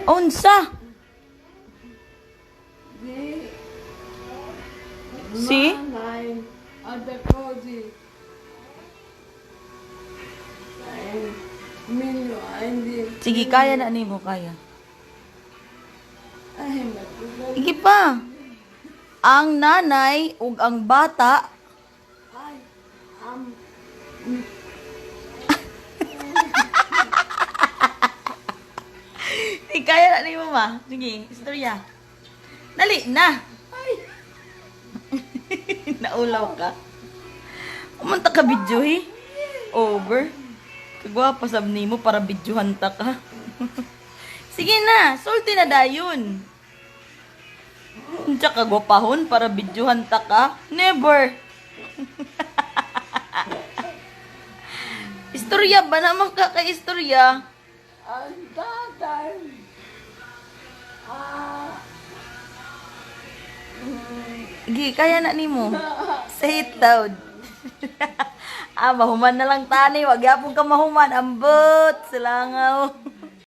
Unsa? Di. Si? Manay. Ada ko di. Ay, Milo, hindi. Sige, kaya na nimo, kaya. Ay, matugal. Sige pa. Ang nanay ug ang bata Ay, Sige, kaya na nimo ma. Sige, istorya. Dali na. ay, Naulaw ka. Umanta ka video Over. Kagwapa sab nimo para videohan ta ka. Sige na, sulti na dayon. Unsa ka gwapahon para videohan ta ka? Never. Istorya ba naman ka kay istorya? ang tatay. Ah, Gi, kaya na nimo. Say it loud. Mahuman na lang tani, wag yapon ka mahuman. Ambot, silangaw.